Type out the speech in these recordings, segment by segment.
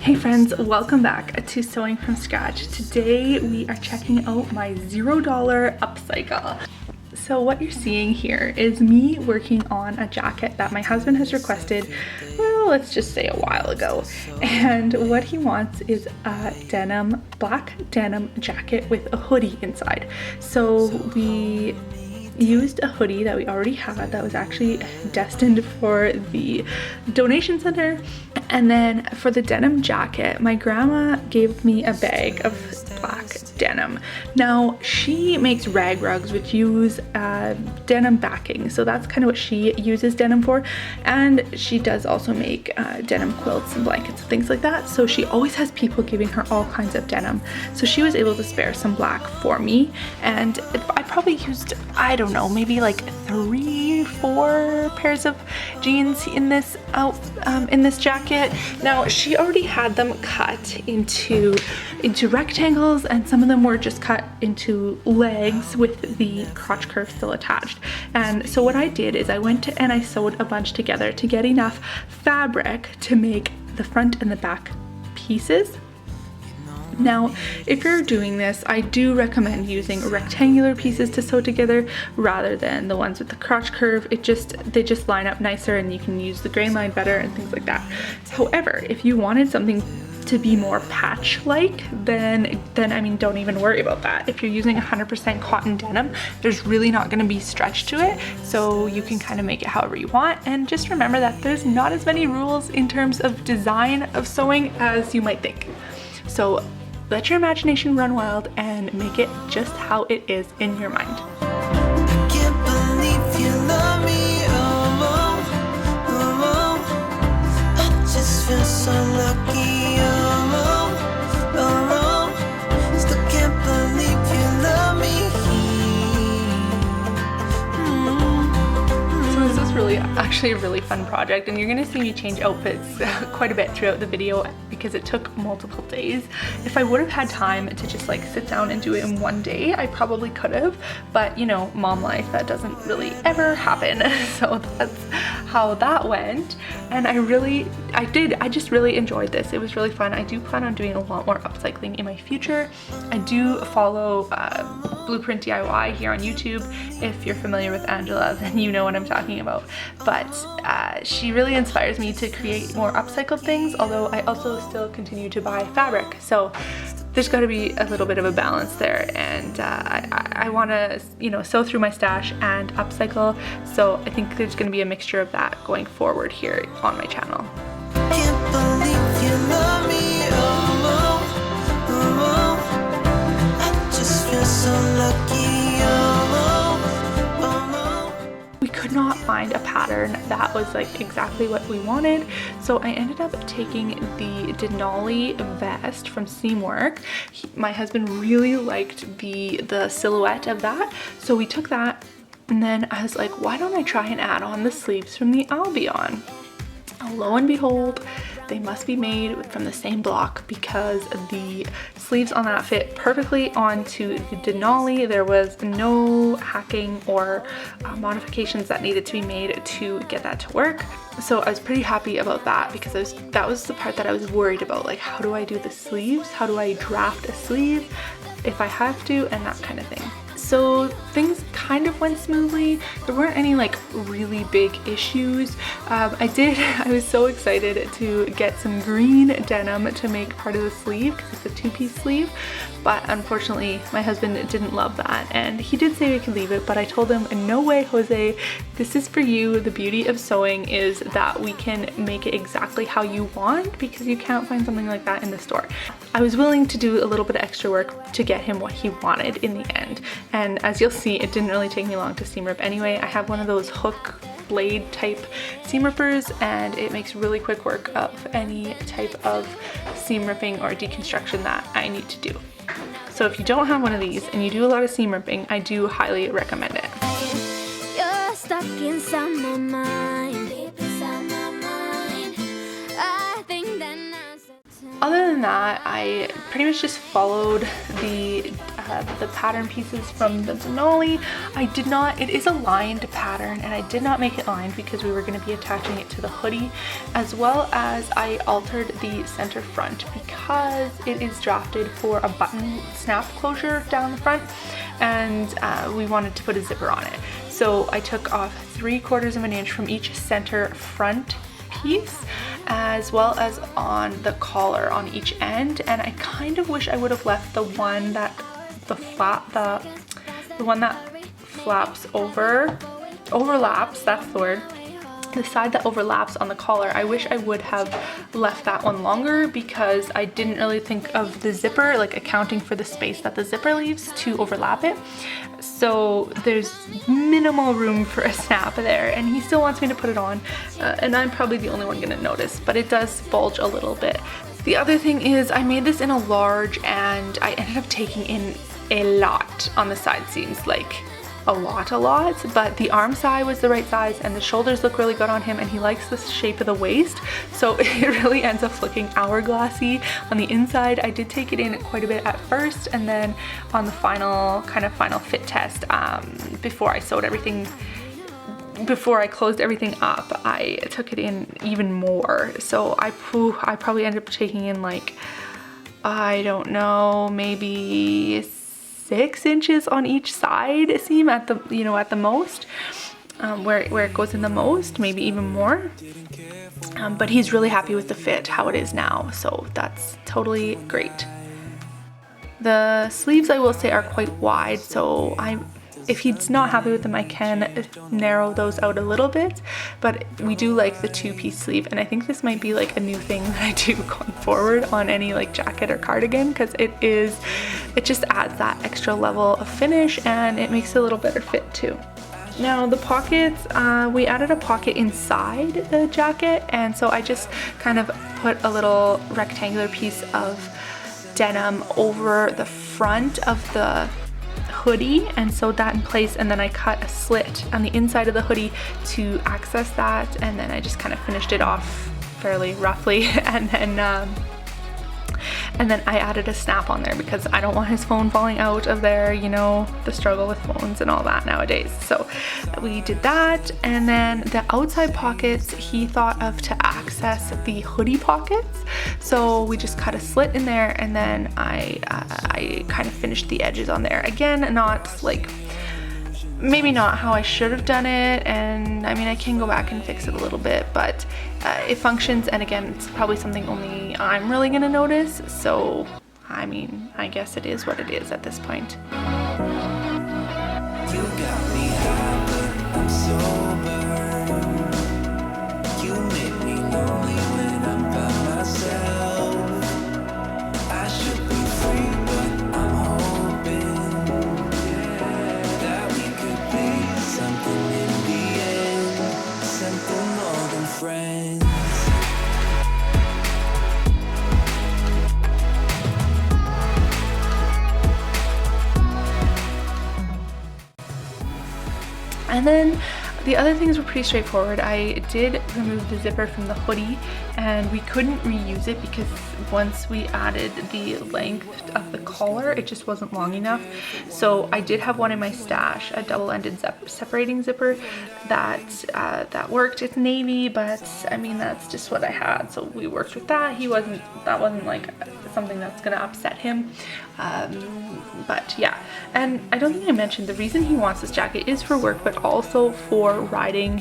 Hey friends, welcome back to Sewing from Scratch. Today we are checking out my $0 upcycle. So what you're seeing here is me working on a jacket that my husband has requested, well, let's just say a while ago. And what he wants is a denim, black denim jacket with a hoodie inside. So we used a hoodie that we already had that was actually destined for the donation center. And then for the denim jacket, my grandma gave me a bag of black denim. Now she makes rag rugs which use denim backing, so that's kind of what she uses denim for, and she does also make denim quilts and blankets and things like that. So she always has people giving her all kinds of denim, so she was able to spare some black for me, and I probably used, I don't know, maybe like 3-4 pairs of jeans in this jacket. Now she already had them cut into rectangles, and some of them were just cut into legs with the crotch curve still attached. And so what I did is I went and I sewed a bunch together to get enough fabric to make the front and the back pieces. Now, if you're doing this, I do recommend using rectangular pieces to sew together rather than the ones with the crotch curve. They just line up nicer and you can use the grain line better and things like that. However, if you wanted something to be more patch-like, then I mean, don't even worry about that. If you're using 100% cotton denim, there's really not going to be stretch to it, so you can kind of make it however you want. And just remember that there's not as many rules in terms of design of sewing as you might think. So let your imagination run wild and make it just how it is in your mind. Actually a really fun project, and you're gonna see me change outfits quite a bit throughout the video because it took multiple days. If I would have had time to just like sit down and do it in one day, I probably could have, but you know, mom life, that doesn't really ever happen. So that's how that went, and I just really enjoyed this. It was really fun. I do plan on doing a lot more upcycling in my future. I do follow Blueprint DIY here on YouTube. If you're familiar with Angela, then you know what I'm talking about. But she really inspires me to create more upcycled things, although I also still continue to buy fabric. So there's got to be a little bit of a balance there, and I want to, you know, sew through my stash and upcycle. So I think there's going to be a mixture of that going forward here on my channel. Can't believe you love me, I just feel so lucky, We could not find a pattern that was like exactly what we wanted, so I ended up taking the Denali vest from Seamwork. My husband really liked the silhouette of that, so we took that, and then I was like, why don't I try and add on the sleeves from the Albion? Lo and behold, they must be made from the same block because the sleeves on that fit perfectly onto the Denali. There was no hacking or modifications that needed to be made to get that to work. So I was pretty happy about that because that was the part that I was worried about, like how do I do the sleeves? How do I draft a sleeve if I have to, and that kind of thing. So things kind of went smoothly. There weren't any like really big issues. I was so excited to get some green denim to make part of the sleeve because it's a two-piece sleeve, but unfortunately my husband didn't love that, and he did say we could leave it, but I told him, no way, Jose, this is for you. The beauty of sewing is that we can make it exactly how you want, because you can't find something like that in the store. I was willing to do a little bit of extra work to get him what he wanted in the end. And as you'll see, it didn't really take me long to seam rip anyway. I have one of those hook blade type seam rippers, and it makes really quick work of any type of seam ripping or deconstruction that I need to do. So if you don't have one of these and you do a lot of seam ripping, I do highly recommend it. You're stuck inside my mind, deep inside my mind. I think that Other than that, I pretty much just followed the the pattern pieces from the Denali. It is a lined pattern, and I did not make it lined because we were going to be attaching it to the hoodie, as well as I altered the center front because it is drafted for a button snap closure down the front, and we wanted to put a zipper on it. So I took off 3/4 of an inch from each center front piece, as well as on the collar on each end, and I kind of wish I would have left the one that flaps overlaps, that's the word, the side that overlaps on the collar. I wish I would have left that one longer because I didn't really think of the zipper, like accounting for the space that the zipper leaves to overlap it. So there's minimal room for a snap there, and he still wants me to put it on, and I'm probably the only one gonna notice, but it does bulge a little bit. The other thing is I made this in a large, and I ended up taking in a lot on the side seams, like a lot, but the arm side was the right size, and the shoulders look really good on him, and he likes the shape of the waist, so it really ends up looking hourglassy on the inside. I did take it in quite a bit at first, and then on the final fit test, before I closed everything up, I took it in even more. So I probably ended up taking in, like, I don't know, maybe 6 inches on each side seam at the most, where it goes in the most, maybe even more. But he's really happy with the fit how it is now, so that's totally great. The sleeves, I will say, are quite wide, so if he's not happy with them, I can narrow those out a little bit, but we do like the 2-piece sleeve, and I think this might be like a new thing that I do going forward on any like jacket or cardigan, because it just adds that extra level of finish, and it makes it a little better fit too. Now the pockets, we added a pocket inside the jacket, and so I just kind of put a little rectangular piece of denim over the front of the hoodie and sewed that in place, and then I cut a slit on the inside of the hoodie to access that, and then I just kind of finished it off fairly roughly, and then I added a snap on there because I don't want his phone falling out of there, you know, the struggle with phones and all that nowadays. So we did that, and then the outside pockets he thought of to access the hoodie pockets, so we just cut a slit in there, and then I kind of finished the edges on there. Again, not like, maybe not how I should have done it, and I mean, I can go back and fix it a little bit, but it functions, and again, it's probably something only I'm really gonna notice, so I mean, I guess it is what it is at this point. You got me high, but I'm sober. You make me lonely when I'm by myself. I should be free, but I'm hoping that we could be something in the end, something more than friends. And then the other things were pretty straightforward. I did remove the zipper from the hoodie, and we couldn't reuse it because once we added the length of the collar, it just wasn't long enough. So I did have one in my stash, a double-ended separating zipper that worked. It's navy, but I mean, that's just what I had, so we worked with that. That wasn't like something that's gonna upset him. But yeah, and I don't think I mentioned the reason he wants this jacket is for work, but also for riding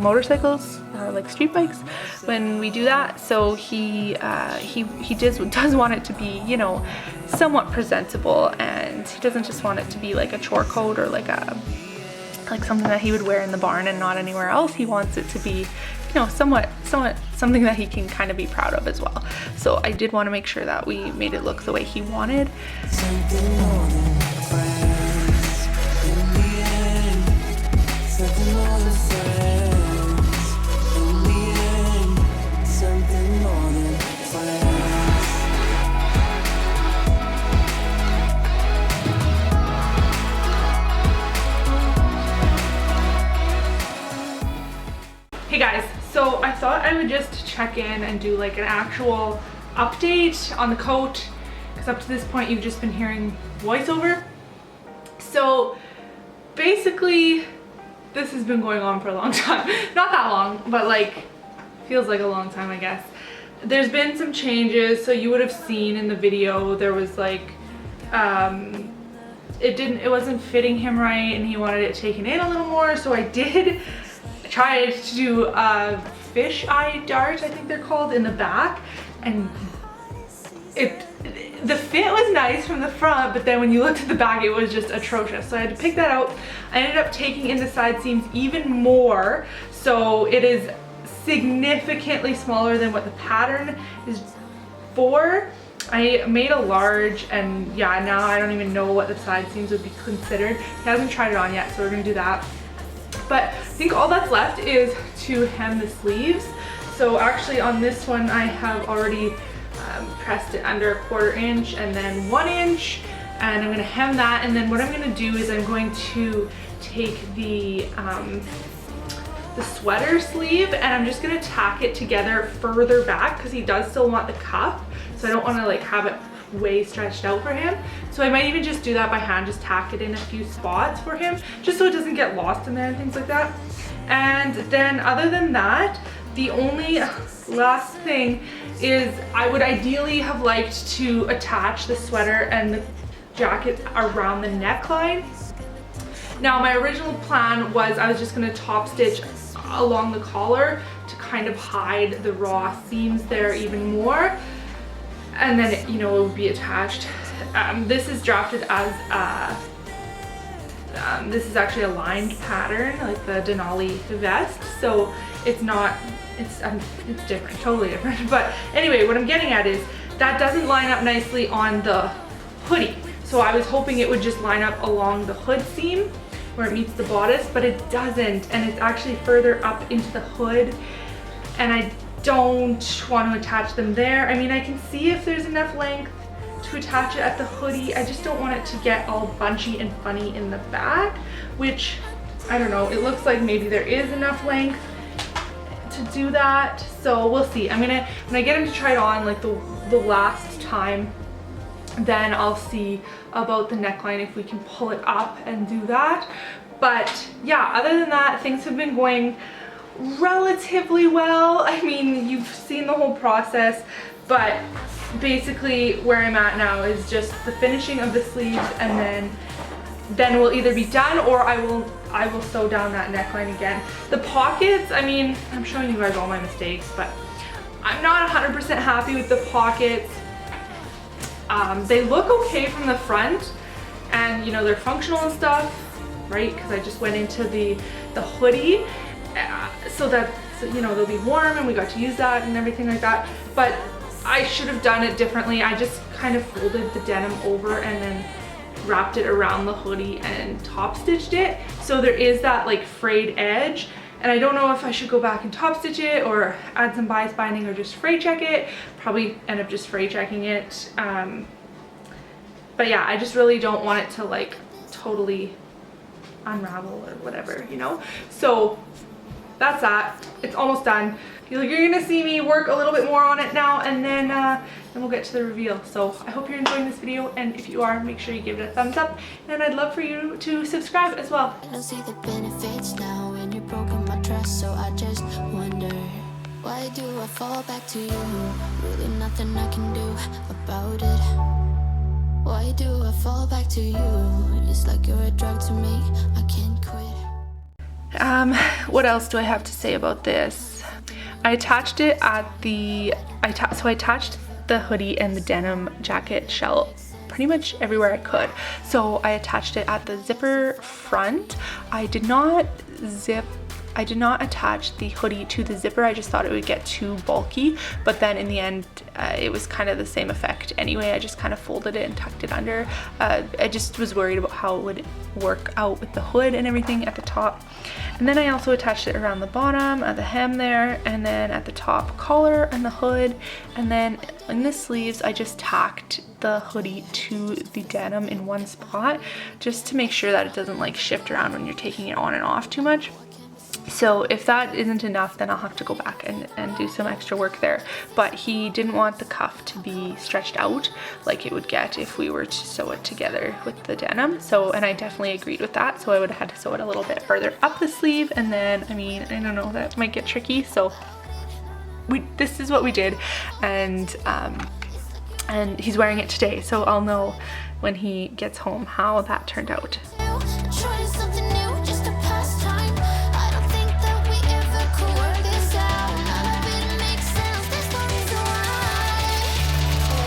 motorcycles or like street bikes when we do that. So he does want it to be, you know, somewhat presentable, and he doesn't just want it to be like a chore coat or like something that he would wear in the barn and not anywhere else. He wants it to be, you know, somewhat something that he can kind of be proud of as well. So I did want to make sure that we made it look the way he wanted. Something more than friends. In the end, something more than friends. In the end, something more than friends. Hey guys, so I thought I would just check in and do like an actual update on the coat, because up to this point you've just been hearing voiceover. So basically this has been going on for a long time. Not that long, but like feels like a long time, I guess. There's been some changes, so you would have seen in the video there was like it wasn't fitting him right and he wanted it taken in a little more, so I did try to do a fish eye dart, I think they're called, in the back, and the fit was nice from the front, but then when you looked at the back it was just atrocious, so I had to pick that out. I ended up taking in the side seams even more, so it is significantly smaller than what the pattern is for. I made a large, and yeah, now I don't even know what the side seams would be considered. He hasn't tried it on yet, so we're gonna do that. But I think all that's left is to hem the sleeves. So actually on this one I have already pressed it under 1/4 inch and then 1 inch, and I'm gonna hem that, and then what I'm gonna do is I'm going to take the sweater sleeve and I'm just gonna tack it together further back because he does still want the cuff, so I don't want to like have it way stretched out for him. So I might even just do that by hand, just tack it in a few spots for him just so it doesn't get lost in there and things like that. And then other than that, the only last thing is I would ideally have liked to attach the sweater and the jacket around the neckline. Now my original plan was I was just going to top stitch along the collar to kind of hide the raw seams there even more, and then it, you know, it would be attached. This is drafted as this is actually a lined pattern, like the Denali vest, so it's not, it's different, totally different. But anyway, what I'm getting at is that doesn't line up nicely on the hoodie, so I was hoping it would just line up along the hood seam where it meets the bodice, but it doesn't, and it's actually further up into the hood, and I don't want to attach them there. I mean, I can see if there's enough length to attach it at the hoodie. I just don't want it to get all bunchy and funny in the back, which I don't know, it looks like maybe there is enough length to do that, so we'll see. I'm gonna, when I get him to try it on like the last time, then I'll see about the neckline if we can pull it up and do that. But yeah, other than that, things have been going relatively well. I mean, you've seen the whole process, but basically where I'm at now is just the finishing of the sleeves, and then we'll either be done or I will sew down that neckline again. The pockets, I mean, I'm showing you guys all my mistakes, but I'm not 100% happy with the pockets. They look okay from the front, and you know, they're functional and stuff, right? Because I just went into the hoodie, so that, you know, they'll be warm, and we got to use that and everything like that. But I should have done it differently. I just kind of folded the denim over and then wrapped it around the hoodie and top stitched it, so there is that like frayed edge. And I don't know if I should go back and top stitch it or add some bias binding or just fray check it. Probably end up just fray checking it. But yeah, I just really don't want it to like totally unravel or whatever, you know? So that's that. It's almost done. You're gonna see me work a little bit more on it now, and then we'll get to the reveal. So I hope you're enjoying this video, and if you are, make sure you give it a thumbs up, and I'd love for you to subscribe as well. I don't see the benefits now when you're broken my trust, so I just wonder, why do I fall back to you? Really nothing I can do about it. Why do I fall back to you? It's like you're a drug to me, I can't quit. What else do I have to say about this? I attached it at the, so I attached the hoodie and the denim jacket shell pretty much everywhere I could. So I attached it at the zipper front. I did not attach the hoodie to the zipper. I just thought it would get too bulky, but then in the end it was kind of the same effect anyway. I just kind of folded it and tucked it under. I just was worried about how it would work out with the hood and everything at the top. And then I also attached it around the bottom of the hem there, and then at the top collar and the hood, and then in the sleeves I just tacked the hoodie to the denim in one spot just to make sure that it doesn't like shift around when you're taking it on and off too much. So if that isn't enough, then I'll have to go back and do some extra work there. But he didn't want the cuff to be stretched out like it would get if we were to sew it together with the denim. So, and I definitely agreed with that. So I would have had to sew it a little bit further up the sleeve. And then, I mean, I don't know, that might get tricky. So this is what we did. And he's wearing it today. So I'll know when he gets home how that turned out. Trying something new, just a pastime. I don't think that we ever could work this out. None of it makes sense, there's no reason why.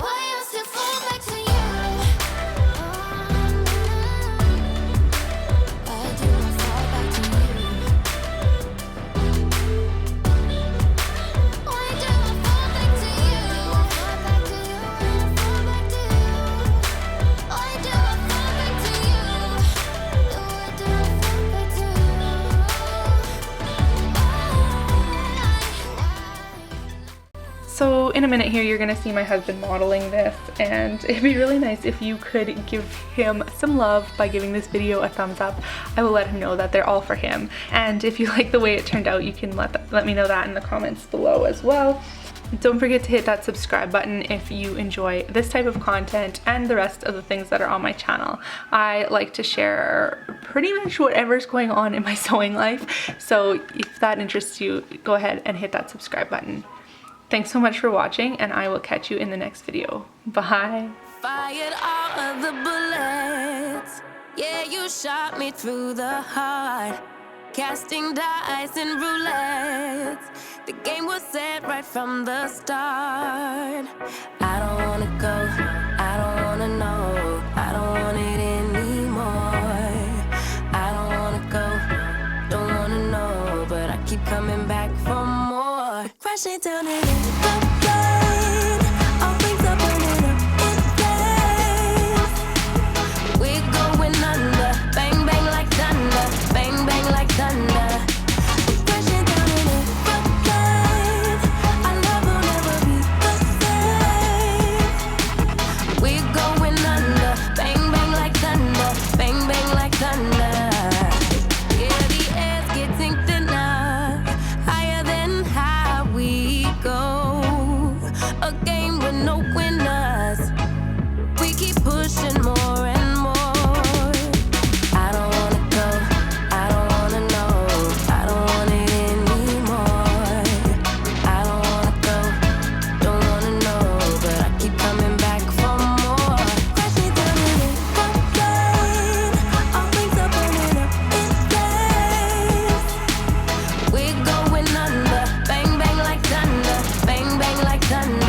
Why I still fall back to you. Why do I fall back to you? Why do I fall back to you? Fall back to you, fall back to you. Why do I fall back to you? So in a minute here, you're gonna see my husband modeling this, and it'd be really nice if you could give him some love by giving this video a thumbs up. I will let him know that they're all for him. And if you like the way it turned out, you can let me know that in the comments below as well. Don't forget to hit that subscribe button if you enjoy this type of content and the rest of the things that are on my channel. I like to share pretty much whatever's going on in my sewing life. So if that interests you, go ahead and hit that subscribe button. Thanks so much for watching, and I will catch you in the next video. Bye. Fired all of the bullets. Yeah, you shot me through the heart. Casting dice and roulettes. The game was set right from the start. I don't wanna go, I don't wanna know, I don't want it anymore. I don't wanna go, don't wanna know, but I keep coming back for more. Crashing down in the rain, all things are burning up in flames. We're going under, bang bang like thunder, bang bang like thunder. We're crashing down in the rain, our love will never be the same. We're going under, bang bang like thunder, bang bang like thunder. Yeah, the air's getting thinner, higher than high we go. A game with no winners. We keep pushing more and more. I don't wanna go, I don't wanna know, I don't want it anymore. I don't wanna go, don't wanna know, but I keep coming back for more. Crashing down in the rain, all things are burning up in flames. We're going under, bang bang like thunder, bang bang like thunder.